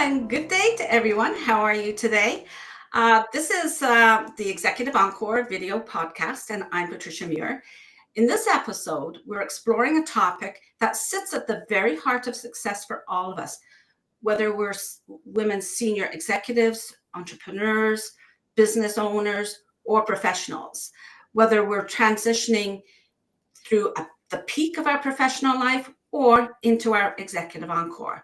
and good day to everyone. How are you today? This is the Executive Encore video podcast, and I'm Patricia Muir. In this episode, we're exploring a topic that sits at the very heart of success for all of us, whether we're women senior executives, entrepreneurs, business owners, or professionals, whether we're transitioning through the peak of our professional life or into our Executive Encore.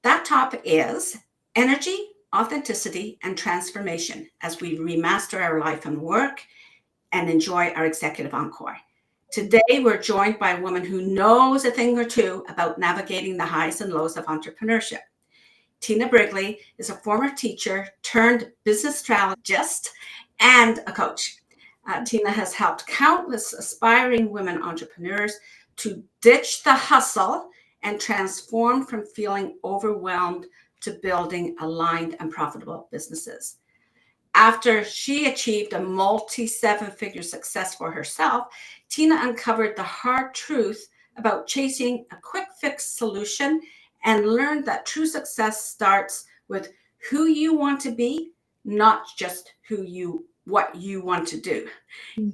That topic is energy, authenticity, and transformation as we remaster our life and work and enjoy our Executive Encore. Today, we're joined by a woman who knows a thing or two about navigating the highs and lows of entrepreneurship. Tina Brigley is a former teacher turned business strategist and a coach. Tina has helped countless aspiring women entrepreneurs to ditch the hustle and transform from feeling overwhelmed to building aligned and profitable businesses. After she achieved a multi-seven-figure success for herself, Tina uncovered the hard truth about chasing a quick fix solution and learned that true success starts with who you want to be, not just what you want to do.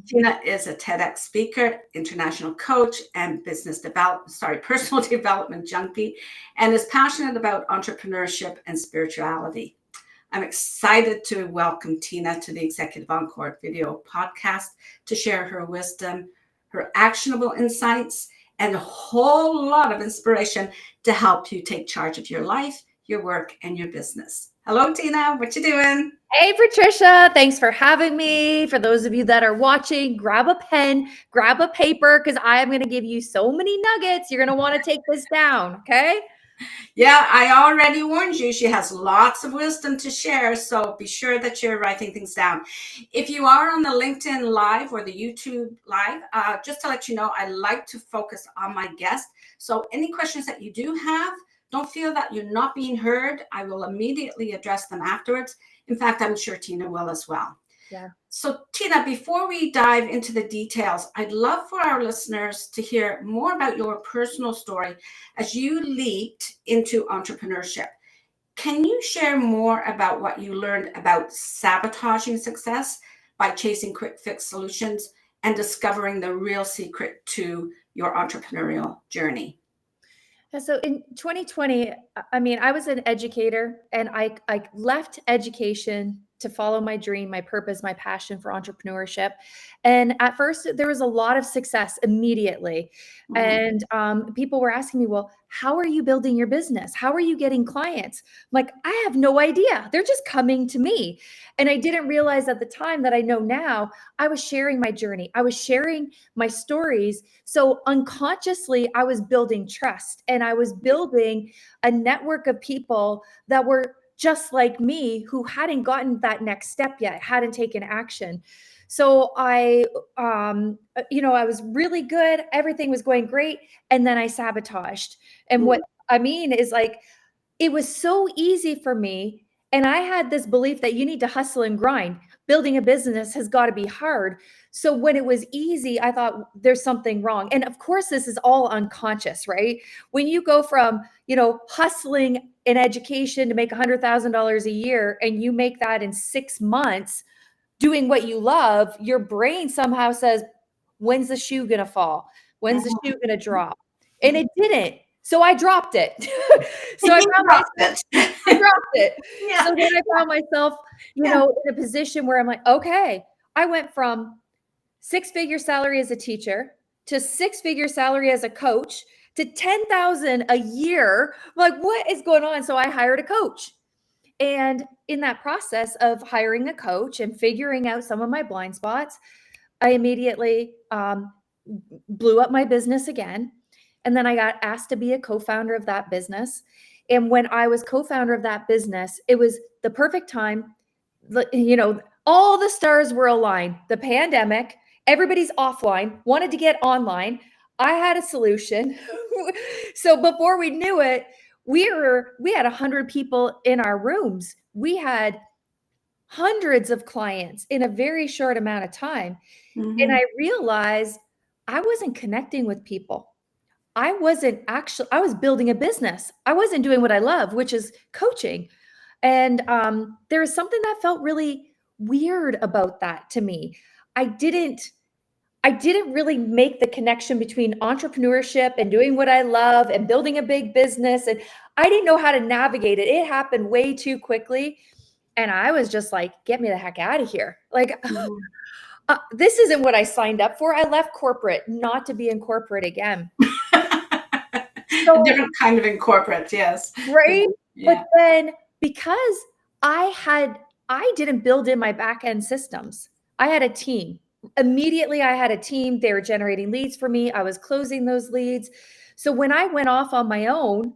Tina is a TEDx speaker, international coach, and personal development junkie, and is passionate about entrepreneurship and spirituality. I'm excited to welcome Tina to the Executive Encore video podcast to share her wisdom, her actionable insights, and a whole lot of inspiration to help you take charge of your life, your work, and your business. Hello, Tina. What you doing? Hey, Patricia. Thanks for having me. For those of you that are watching, grab a pen, grab a paper, because I am going to give you so many nuggets. You're going to want to take this down, okay? Yeah, I already warned you. She has lots of wisdom to share, so be sure that you're writing things down. If you are on the LinkedIn Live or the YouTube Live, just to let you know, I like to focus on my guest. So any questions that you do have, don't feel that you're not being heard. I will immediately address them afterwards. In fact, I'm sure Tina will as well. Yeah. So Tina, before we dive into the details, I'd love for our listeners to hear more about your personal story as you leaped into entrepreneurship. Can you share more about what you learned about sabotaging success by chasing quick fix solutions and discovering the real secret to your entrepreneurial journey? So in 2020, I was an educator, and I left education to follow my dream, my purpose, my passion for entrepreneurship. And at first, there was a lot of success immediately. And people were asking me, well, how are you building your business? How are you getting clients? I'm like, I have no idea. They're just coming to me. And I didn't realize at the time that I know now, I was sharing my journey. I was sharing my stories. So unconsciously, I was building trust, and I was building a network of people that were just like me, who hadn't gotten that next step yet, hadn't taken action. So I was really good. Everything was going great. And then I sabotaged. And what I mean is, like, it was so easy for me. And I had this belief that you need to hustle and grind. Building a business has got to be hard. So when it was easy, I thought there's something wrong. And of course, this is all unconscious, right? When you go from, hustling in education to make $100,000 a year, and you make that in 6 months doing what you love, your brain somehow says, when's the shoe going to fall? When's the shoe going to drop? And it didn't. So I dropped it. So I dropped it. Yeah. So then I found myself, in a position where I'm like, okay, I went from 6-figure salary as a teacher to 6-figure salary as a coach to $10,000 a year. I'm like, what is going on? So I hired a coach. And in that process of hiring a coach and figuring out some of my blind spots, I immediately blew up my business again. And then I got asked to be a co-founder of that business. And when I was co-founder of that business, it was the perfect time. All the stars were aligned. The pandemic, everybody's offline, wanted to get online. I had a solution. So before we knew it, we had 100 people in our rooms. We had hundreds of clients in a very short amount of time. And I realized I wasn't connecting with people. I was building a business. I wasn't doing what I love, which is coaching. And there was something that felt really weird about that to me. I didn't I didn't really make the connection between entrepreneurship and doing what I love and building a big business. And I didn't know how to navigate it. It happened way too quickly. And I was just like, get me the heck out of here. Like, Mhm. this isn't what I signed up for. I left corporate not to be in corporate again. A So, different kind of incorporate, yes. right? But Yeah. then because I didn't build in my back end systems. I had a team. Immediately I had a team. They were generating leads for me. I was closing those leads. So when I went off on my own,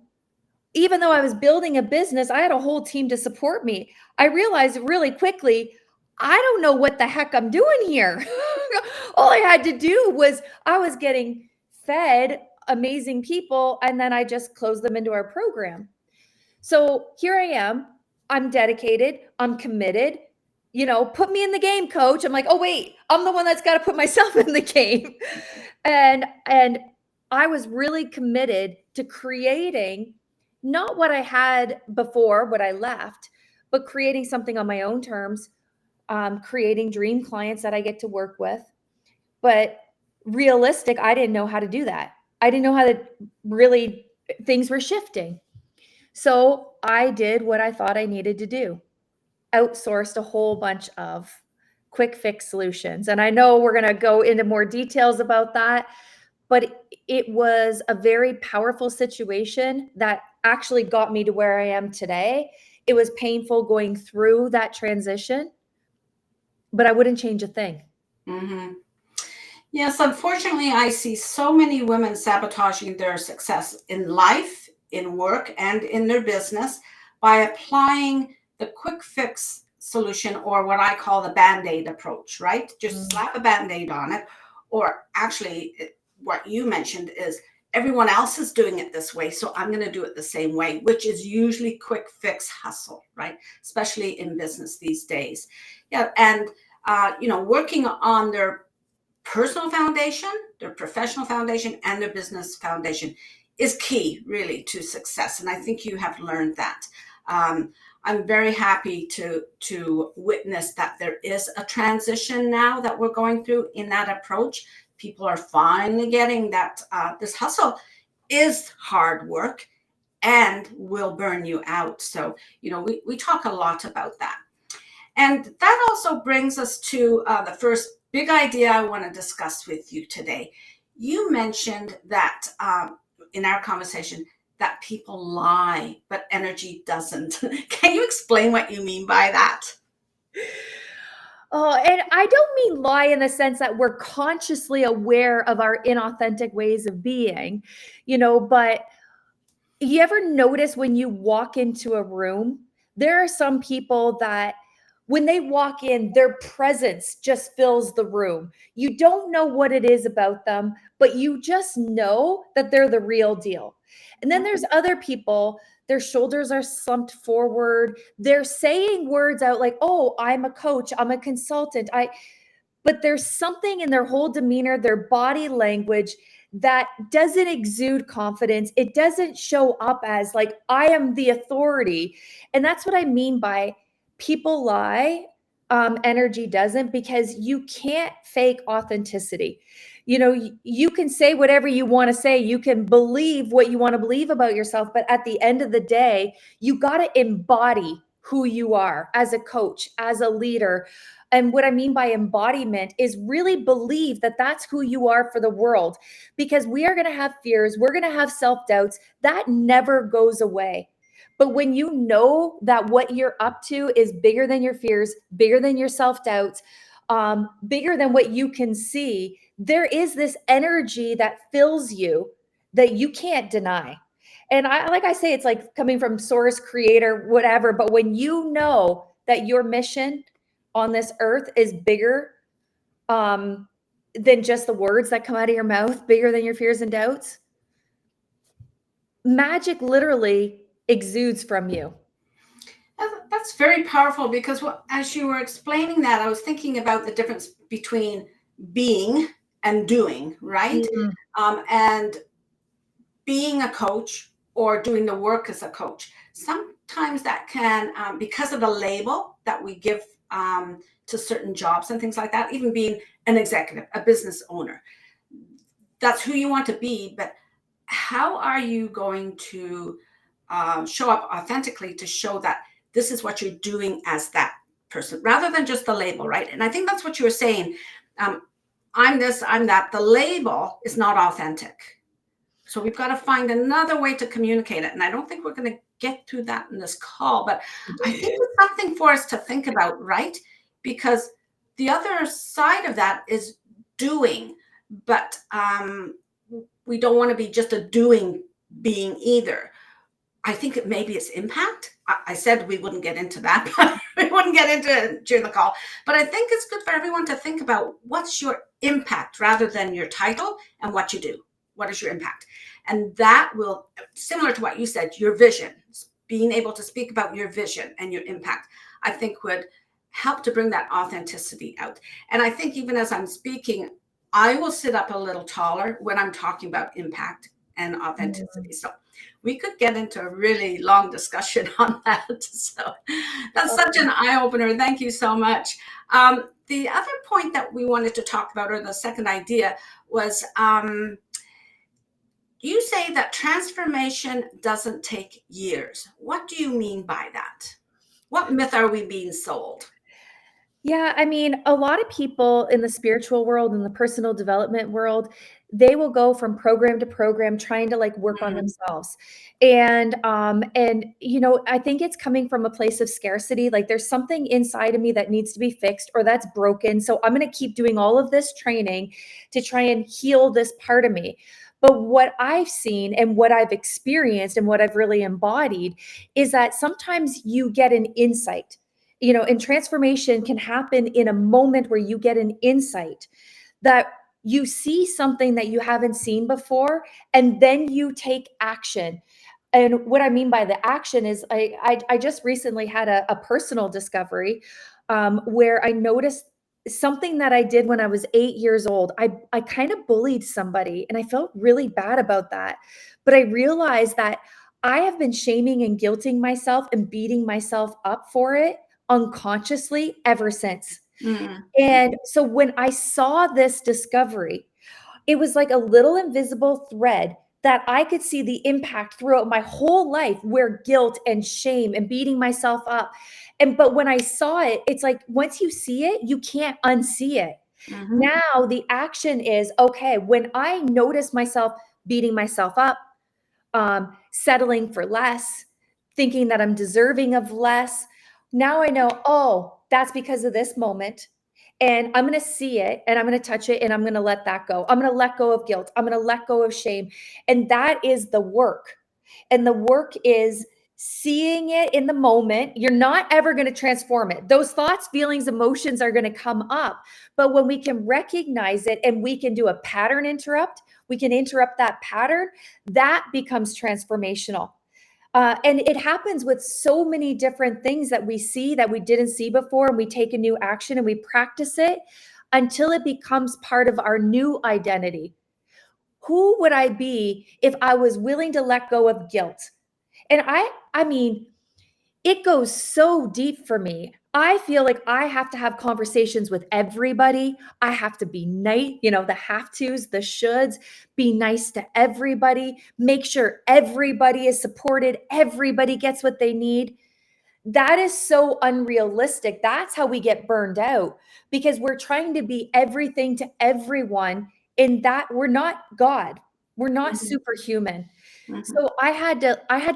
even though I was building a business, I had a whole team to support me. I realized really quickly, I don't know what the heck I'm doing here. All I had to do was I was getting fed amazing people, and then I just closed them into our program. So here I am. I'm dedicated. I'm committed. Put me in the game, coach. I'm like, oh wait, I'm the one that's got to put myself in the game. And I was really committed to creating not what I had before, what I left, but creating something on my own terms, creating dream clients that I get to work with. But realistic, I didn't know how to do that. I didn't know how to really, things were shifting. So I did what I thought I needed to do, outsourced a whole bunch of quick fix solutions. And I know we're going to go into more details about that, but it was a very powerful situation that actually got me to where I am today. It was painful going through that transition, but I wouldn't change a thing. Hmm. Yes, unfortunately, I see so many women sabotaging their success in life, in work, and in their business by applying the quick fix solution, or what I call the band-aid approach, right? Just Mm. slap a band-aid on it. Or actually, what you mentioned is everyone else is doing it this way, so I'm going to do it the same way, which is usually quick fix hustle, right? Especially in business these days. Yeah, and working on their personal foundation, their professional foundation, and their business foundation is key, really, to success. And I think you have learned that. I'm very happy to witness that there is a transition now that we're going through in that approach. People are finally getting that this hustle is hard work and will burn you out. So, we talk a lot about that. And that also brings us to the first big idea I want to discuss with you today. You mentioned that in our conversation that people lie, but energy doesn't. Can you explain what you mean by that? Oh, and I don't mean lie in the sense that we're consciously aware of our inauthentic ways of being, but you ever notice when you walk into a room, there are some people that when they walk in, their presence just fills the room. You don't know what it is about them, but you just know that they're the real deal. And then there's other people, their shoulders are slumped forward. They're saying words out like, "Oh, I'm a coach, I'm a consultant." But there's something in their whole demeanor, their body language that doesn't exude confidence. It doesn't show up as like, I am the authority. And that's what I mean by people lie, energy doesn't, because you can't fake authenticity. You can say whatever you want to say. You can believe what you want to believe about yourself. But at the end of the day, you got to embody who you are as a coach, as a leader. And what I mean by embodiment is really believe that that's who you are for the world, because we are going to have fears. We're going to have self doubts. That never goes away. But when you know that what you're up to is bigger than your fears, bigger than your self doubts, bigger than what you can see, there is this energy that fills you that you can't deny. And like I say, it's like coming from source, creator, whatever. But when you know that your mission on this earth is bigger um, than just the words that come out of your mouth, bigger than your fears and doubts, magic literally exudes from you. That's very powerful because as you were explaining that, I was thinking about the difference between being and doing, right? Mm. And being a coach or doing the work as a coach, sometimes that can, because of the label that we give to certain jobs and things like that, even being an executive, a business owner, that's who you want to be. But how are you going to show up authentically to show that this is what you're doing as that person, rather than just the label, right? And I think that's what you were saying. I'm this, I'm that. The label is not authentic. So we've got to find another way to communicate it. And I don't think we're going to get through that in this call, but I think it's something for us to think about, right? Because the other side of that is doing, but we don't want to be just a doing being either. I think maybe it's impact. I said we wouldn't get into that, but we wouldn't get into it during the call. But I think it's good for everyone to think about what's your impact rather than your title and what you do. What is your impact? And that will, similar to what you said, your vision, being able to speak about your vision and your impact, I think would help to bring that authenticity out. And I think even as I'm speaking, I will sit up a little taller when I'm talking about impact and authenticity. So we could get into a really long discussion on that. So that's such an eye-opener. Thank you so much. The other point that we wanted to talk about, or the second idea, was you say that transformation doesn't take years. What do you mean by that? What myth are we being sold? Yeah, I mean, a lot of people in the spiritual world and the personal development world, they will go from program to program trying to like work on themselves. And you know, I think it's coming from a place of scarcity. Like there's something inside of me that needs to be fixed or that's broken. So I'm going to keep doing all of this training to try and heal this part of me. But what I've seen and what I've experienced and what I've really embodied is that sometimes you get an insight, you know, and transformation can happen in a moment where you get an insight that you see something that you haven't seen before, and then you take action. And what I mean by the action is I just recently had a personal discovery where I noticed something that I did when I was 8 years old. I kind of bullied somebody and I felt really bad about that. But I realized that I have been shaming and guilting myself and beating myself up for it unconsciously ever since. Mm-hmm. And so when I saw this discovery, it was like a little invisible thread that I could see the impact throughout my whole life, where guilt and shame and beating myself up. But when I saw it, it's like once you see it, you can't unsee it. Mm-hmm. Now the action is okay. When I notice myself beating myself up, settling for less, thinking that I'm deserving of less. Now I know, oh, that's because of this moment. And I'm going to see it and I'm going to touch it and I'm going to let that go. I'm going to let go of guilt. I'm going to let go of shame. And that is the work. And the work is seeing it in the moment. You're not ever going to transform it. Those thoughts, feelings, emotions are going to come up. But when we can recognize it and we can do a pattern interrupt, we can interrupt that pattern, that becomes transformational. And it happens with so many different things that we see that we didn't see before, and we take a new action and we practice it until it becomes part of our new identity. Who would I be if I was willing to let go of guilt? And I mean, it goes so deep for me. I feel like I have to have conversations with everybody. I have to be nice, you know, the have tos, the shoulds, be nice to everybody, make sure everybody is supported, everybody gets what they need. That is so unrealistic. That's how we get burned out, because we're trying to be everything to everyone, and that we're not God. We're not Mm-hmm. superhuman. Mm-hmm. So I had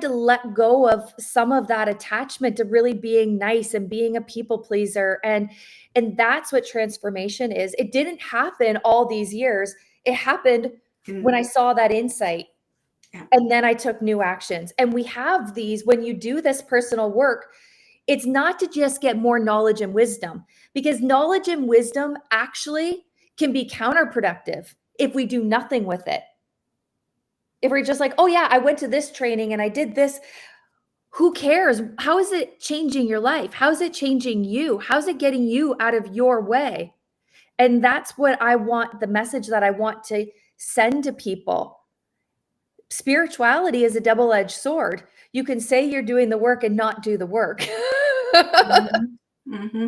to let go of some of that attachment to really being nice and being a people pleaser, and that's what transformation is. It didn't happen all these years. It happened when I saw that insight. Yeah. And then I took new actions. And we have these, when you do this personal work, it's not to just get more knowledge and wisdom, because knowledge and wisdom actually can be counterproductive if we do nothing with it. If we're just like, oh yeah, I went to this training and I did this, who cares? How is it changing your life? How is it changing you? How's it getting you out of your way? And that's what I want, the message that I want to send to people. spirituality is a double-edged sword. You can say you're doing the work and not do the work. Mm-hmm.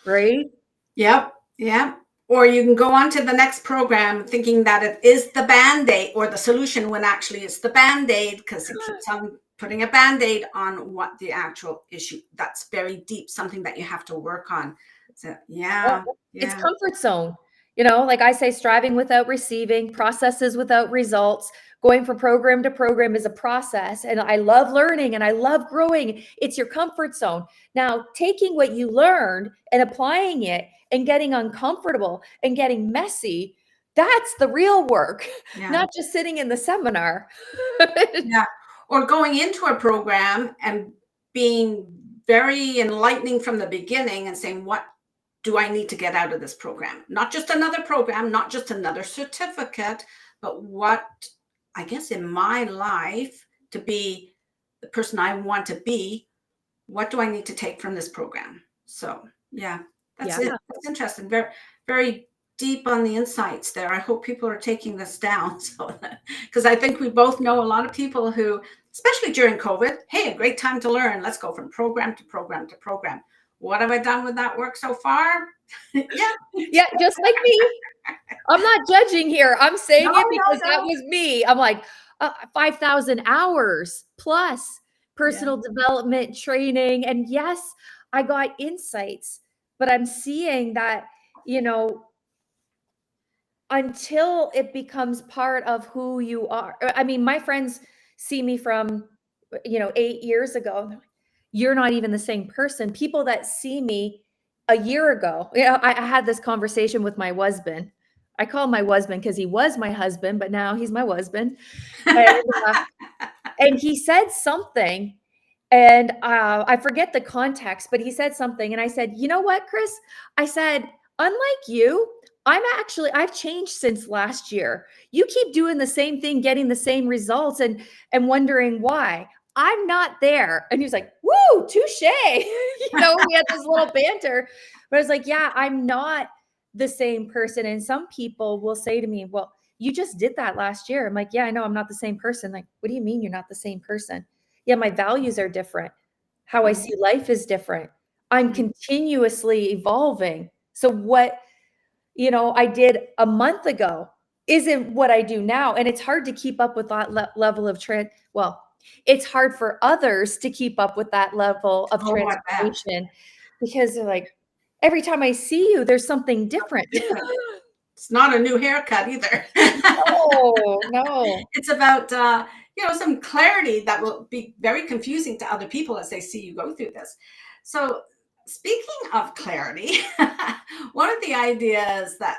Right? Yep. Yep. Or you can go on to the next program thinking that it is the Band-Aid or the solution when actually it's the Band-Aid, because it keeps on putting a Band-Aid on what the actual issue. That's very deep, something that you have to work on. So yeah. It's Yeah. comfort zone. Like I say, striving without receiving, processes without results, going from program to program is a process. And I love learning and I love growing. It's your comfort zone. Now, taking what you learned and applying it and getting uncomfortable and getting messy, that's the real work, Yeah. not just sitting in the seminar. Yeah. Or going into a program and being very enlightening from the beginning and saying, what do I need to get out of this program? Not just another program, not just another certificate, but what, I guess, in my life to be the person I want to be, what do I need to take from this program? So yeah, that's Yeah. it. That's interesting. Very, very deep on the insights there. I hope people are taking this down. So, because I think we both know a lot of people who, especially during COVID, hey, a great time to learn. Let's go from program to program to program. What have I done with that work so far? Yeah. Yeah, just like me. I'm not judging here. I'm saying it because that No. was me. I'm like, 5,000 hours plus personal development training. And yes, I got insights, but I'm seeing that, until it becomes part of who you are. I mean, my friends see me from, 8 years ago. You're not even the same person. People that see me a year ago, I had this conversation with my husband. I call him my husband because he was my husband, but now he's my husband. And, and he said something, and I forget the context, but he said something, and I said, "You know what, Chris?" I said, "Unlike you, I've changed since last year. You keep doing the same thing, getting the same results, and wondering why. I'm not there." And he was like, "Woo, touche." We had this little banter, but I was like, "Yeah, I'm not the same person." And some people will say to me, "Well, you just did that last year." I'm like, "Yeah, I know I'm not the same person." Like, "What do you mean you're not the same person?" Yeah, my values are different. How I see life is different. I'm continuously evolving. So what, I did a month ago isn't what I do now. And it's hard to keep up with that level of trend. Well, it's hard for others to keep up with that level of Oh, I bet. transformation because they're like, every time I see you, there's something different. It's not a new haircut either. No, no. It's about some clarity that will be very confusing to other people as they see you go through this. So speaking of clarity, one of the ideas that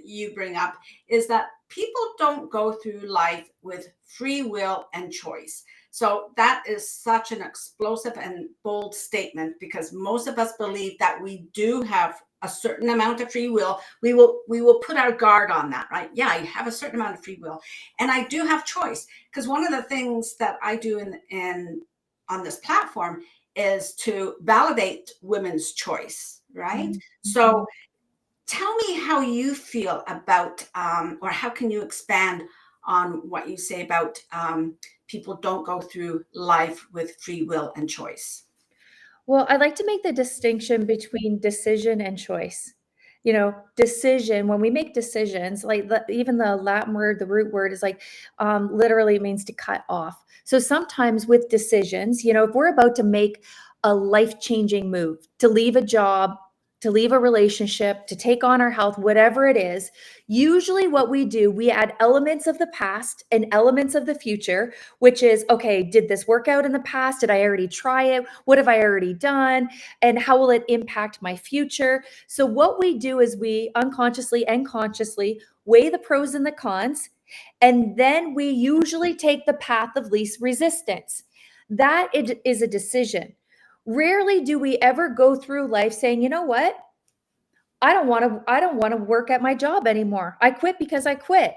you bring up is that people don't go through life with free will and choice. So that is such an explosive and bold statement, because most of us believe that we do have a certain amount of free will. We will put our guard on that, right? Yeah, you have a certain amount of free will, and I do have choice, because one of the things that I do in on this platform is to validate women's choice, right? Mhm. So tell me how you feel about, or how can you expand on what you say about people don't go through life with free will and choice. Well, I like to make the distinction between decision and choice. Decision, when we make decisions, like even the Latin word, the root word is like, literally means to cut off. So sometimes with decisions, if we're about to make a life-changing move, to leave a job, to leave a relationship, to take on our health, whatever it is, usually what we do, we add elements of the past and elements of the future, which is, okay, did this work out in the past? Did I already try it? What have I already done? And how will it impact my future? So what we do is we unconsciously and consciously weigh the pros and the cons, and then we usually take the path of least resistance. That is a decision. Rarely do we ever go through life saying, "You know what? I don't want to work at my job anymore. I quit because I quit."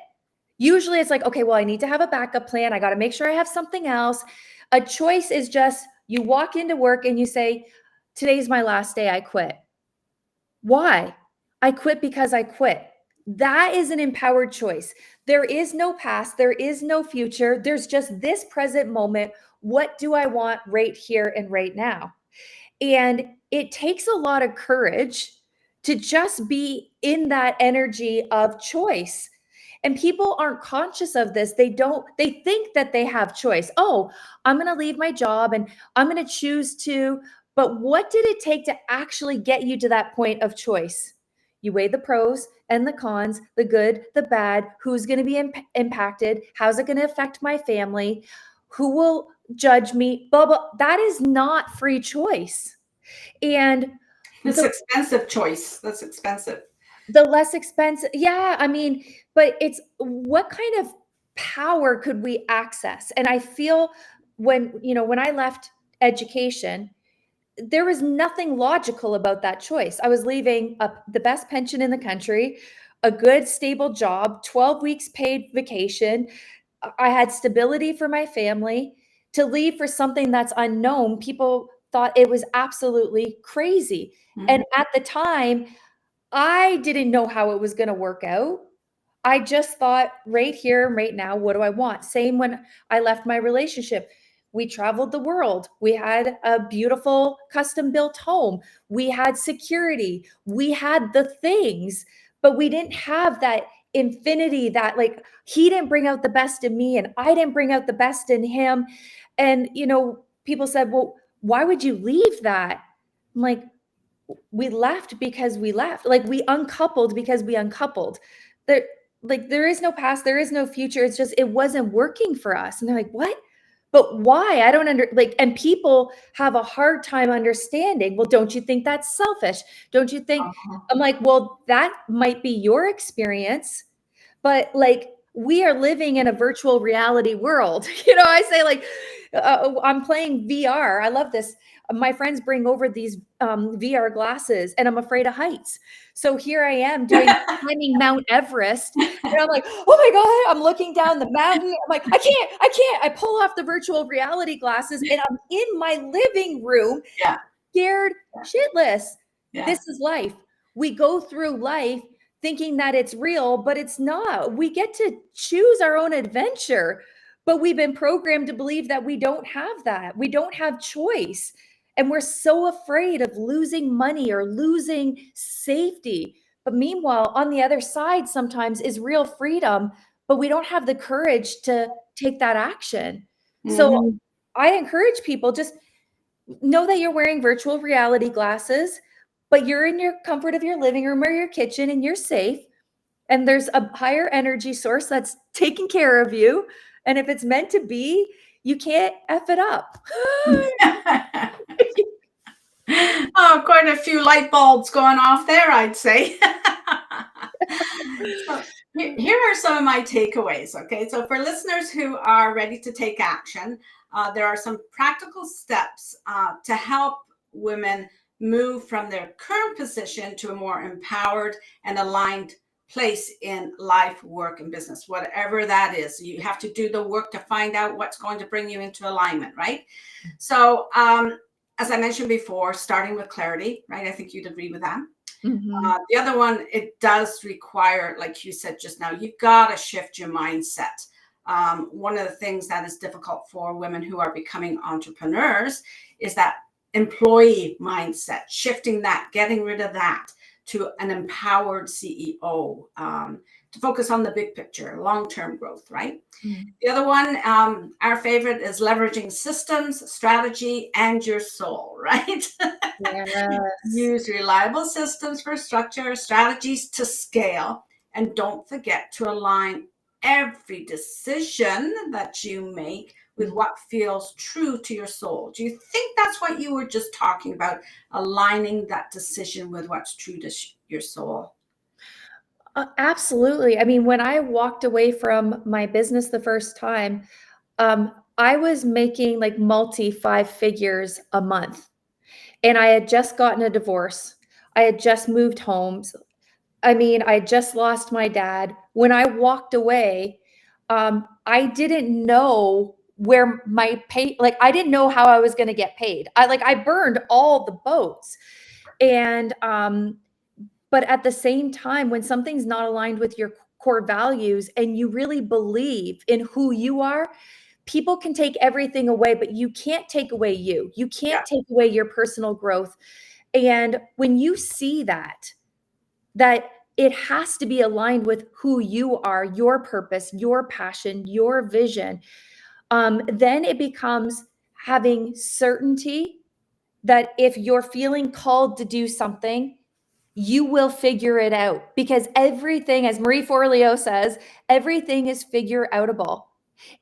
Usually it's like, "Okay, well, I need to have a backup plan. I got to make sure I have something else." A choice is just you walk into work and you say, "Today's my last day. I quit." Why? I quit because I quit. That is an empowered choice. There is no past, there is no future. There's just this present moment. What do I want right here and right now? And it takes a lot of courage to just be in that energy of choice. And people aren't conscious of this. They think that they have choice. Oh, I'm going to leave my job and I'm going to choose to. But what did it take to actually get you to that point of choice? You weigh the pros and the cons, the good, the bad, who's going to be impacted, how's it going to affect my family, who will judge me, blah, blah. That is not free choice. And It's expensive choice. That's expensive. the less expensive, yeah, I mean, but it's what kind of power could we access? And I feel when I left education, there was nothing logical about that choice. I was leaving the best pension in the country, a good stable job, 12 weeks paid vacation. I had stability for my family. To leave for something that's unknown, people thought it was absolutely crazy. Mm-hmm. And at the time, I didn't know how it was going to work out. I just thought right here, right now, what do I want? Same when I left my relationship. We traveled the world. We had a beautiful custom built home. We had security. We had the things, but we didn't have that infinity that like he didn't bring out the best in me and I didn't bring out the best in him. And, people said, well, why would you leave that? I'm like, we left because we left. Like we uncoupled because we uncoupled. There is no past, there is no future. It's just it wasn't working for us. And they're like, "What? But why? I don't and people have a hard time understanding. Well, don't you think that's selfish? Don't you think I'm like, "Well, that might be your experience, but like we are living in a virtual reality world." I say like I'm playing VR. I love this. My friends bring over these VR glasses and I'm afraid of heights. So here I am climbing Mount Everest. And I'm like, oh my God, I'm looking down the mountain. I'm like, I can't. I pull off the virtual reality glasses and I'm in my living room, scared shitless. This is life. We go through life thinking that it's real, but it's not. We get to choose our own adventure, but we've been programmed to believe that we don't have that. We don't have choice. And we're so afraid of losing money or losing safety. But meanwhile, on the other side, sometimes is real freedom, but we don't have the courage to take that action. So I encourage people just know that you're wearing virtual reality glasses, but you're in your comfort of your living room or your kitchen and you're safe. And there's a higher energy source that's taking care of you. And if it's meant to be, you can't F it up. Oh, quite a few light bulbs going off there, I'd say. So, here are some of my takeaways. Okay, so for listeners who are ready to take action, there are some practical steps to help women move from their current position to a more empowered and aligned place in life, work, and business, whatever that is. You have to do the work to find out what's going to bring you into alignment, right? So, as I mentioned before, starting with clarity, right? I think you'd agree with that. The other one, it does require, like you said just now, you've got to shift your mindset. One of the things that is difficult for women who are becoming entrepreneurs is that employee mindset, shifting that, getting rid of that to an empowered CEO, to focus on the big picture, long-term growth, right? The other one, our favorite, is leveraging systems, strategy, and your soul, right? Yes. Use reliable systems for structure, strategies to scale, and don't forget to align every decision that you make with what feels true to your soul. Do you think that's what you were just talking about, aligning that decision with what's true to your soul? Absolutely. I mean, when I walked away from my business the first time, I was making like multi 5 figures a month. And I had just gotten a divorce. I had just moved homes. I mean, I just lost my dad. When I walked away, I didn't know where my pay, like I didn't know how I was going to get paid. I burned all the boats. And But at the same time, when something's not aligned with your core values and you really believe in who you are, people can take everything away, but you can't take away you. You Yeah. can't take away your personal growth. And when you see that it has to be aligned with who you are, your purpose, your passion, your vision, then it becomes having certainty that if you're feeling called to do something, you will figure it out, because everything, as Marie Forleo says, everything is figure outable.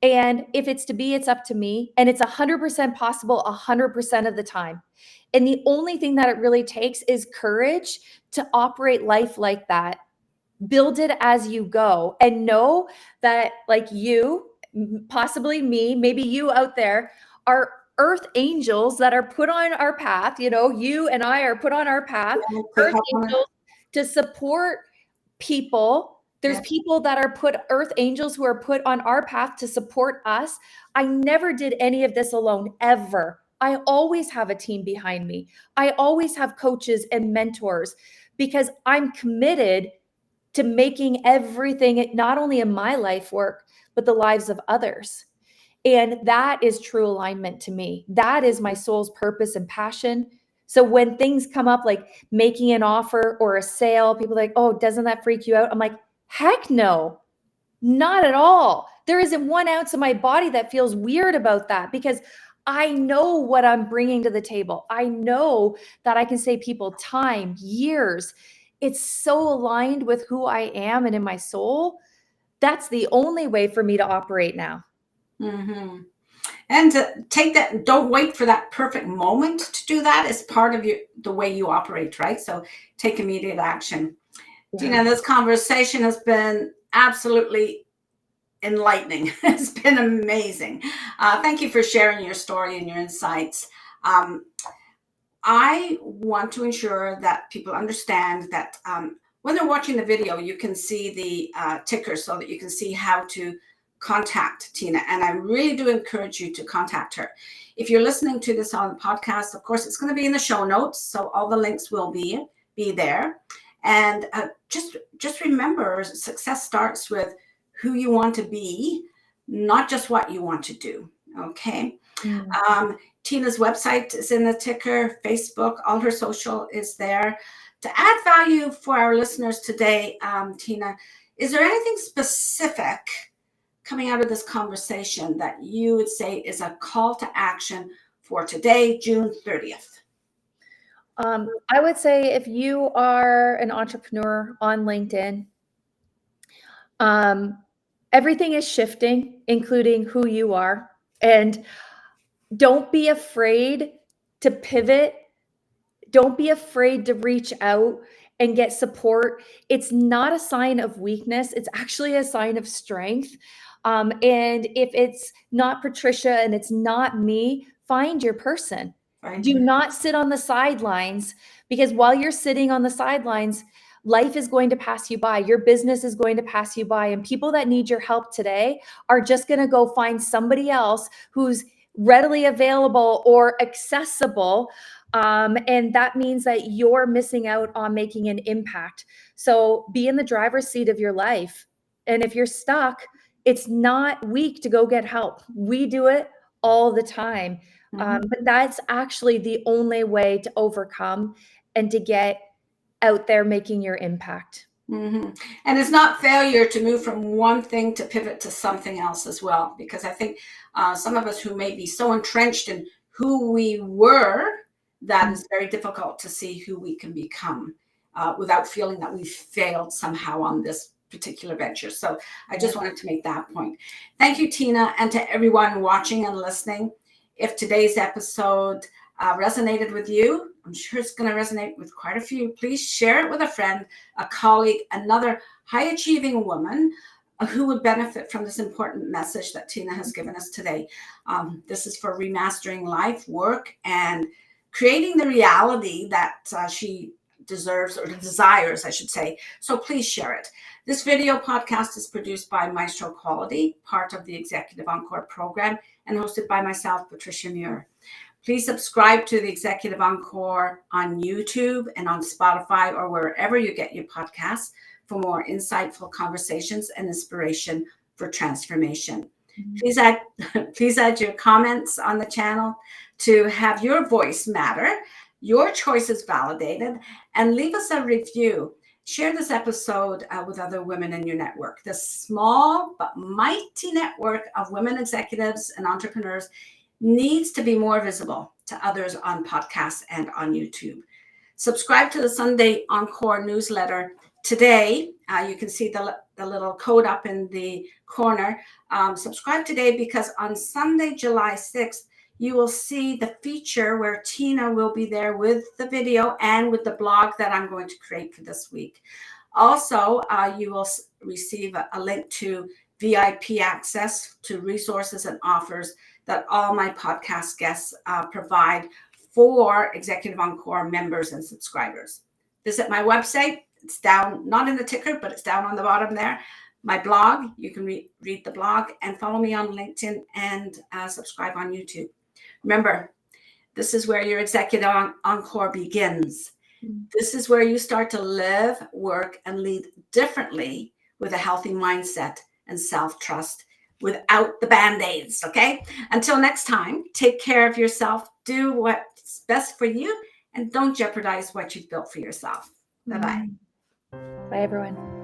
And if it's to be, it's up to me. And it's 100% possible 100% of the time. And the only thing that it really takes is courage to operate life like that. Build it as you go and know that, like you, possibly me, maybe you out there, are earth angels that are put on our path. You know, you and I are put on our path, To earth help on angels, to support people. There's Yeah. people that are put, earth angels, who are put on our path to support us. I never did any of this alone, ever. I always have a team behind me. I always have coaches and mentors, because I'm committed to making everything, not only in my life work, but the lives of others. And that is true alignment to me. That is my soul's purpose and passion. So when things come up like making an offer or a sale, people are like, oh, doesn't that freak you out? I'm like, heck no, not at all. There isn't 1 ounce of my body that feels weird about that, because I know what I'm bringing to the table. I know that I can save people time, years. It's so aligned with who I am and in my soul. That's the only way for me to operate now. Mm-hmm. And to take that, don't wait for that perfect moment to do that. Is part of the way you operate, right? So take immediate action. Yeah. Tina, this conversation has been absolutely enlightening. It's been amazing. Thank you for sharing your story and your insights. I want to ensure that people understand that when they're watching the video, you can see the ticker so that you can see how to contact Tina. And I really do encourage you to contact her. If you're listening to this on the podcast, of course, it's going to be in the show notes. So all the links will be there. And just remember, success starts with who you want to be, not just what you want to do. Okay. Tina's website is in the ticker, Facebook, all her social is there. To add value for our listeners today, Tina, is there anything specific coming out of this conversation that you would say is a call to action for today, June 30th? I would say if you are an entrepreneur on LinkedIn, everything is shifting, including who you are. And don't be afraid to pivot. Don't be afraid to reach out and get support. It's not a sign of weakness. It's actually a sign of strength. And if it's not Patricia and it's not me, find your person. Right. Do not sit on the sidelines, because while you're sitting on the sidelines, life is going to pass you by. Your business is going to pass you by. And people that need your help today are just going to go find somebody else who's readily available or accessible. And that means that you're missing out on making an impact. So be in the driver's seat of your life. And if you're stuck, it's not weak to go get help. We do it all the time. But that's actually the only way to overcome and to get out there making your impact. Mm-hmm. And it's not failure to move from one thing to pivot to something else as well, because I think some of us who may be so entrenched in who we were, that is very difficult to see who we can become without feeling that we've failed somehow on this particular venture. So I just wanted to make that point. Thank you, Tina, and to everyone watching and listening. If today's episode resonated with you, I'm sure it's going to resonate with quite a few. Please share it with a friend, a colleague, another high-achieving woman who would benefit from this important message that Tina has given us today. This is for remastering life, work, and creating the reality that she deserves, or desires, I should say. So please share it. This video podcast is produced by Maestro Quality, part of the Executive Encore program, and hosted by myself, Patricia Muir. Please subscribe to the Executive Encore on YouTube and on Spotify or wherever you get your podcasts for more insightful conversations and inspiration for transformation. Please add your comments on the channel to have your voice matter, your choices validated, and leave us a review. Share this episode with other women in your network. This small but mighty network of women executives and entrepreneurs needs to be more visible to others on podcasts and on YouTube. Subscribe to the Sunday Encore newsletter today. You can see the little code up in the corner. Subscribe today because on Sunday, July 6th, you will see the feature where Tina will be there with the video and with the blog that I'm going to create for this week. Also, you will receive a link to VIP access to resources and offers that all my podcast guests provide for Executive Encore members and subscribers. Visit my website. It's down, not in the ticker, but it's down on the bottom there. My blog, you can read the blog, and follow me on LinkedIn and subscribe on YouTube. Remember, this is where your Executive Encore begins. This is where you start to live, work, and lead differently with a healthy mindset and self-trust without the Band-Aids, okay? Until next time, take care of yourself, do what's best for you, and don't jeopardize what you've built for yourself. Bye-bye. Bye, everyone.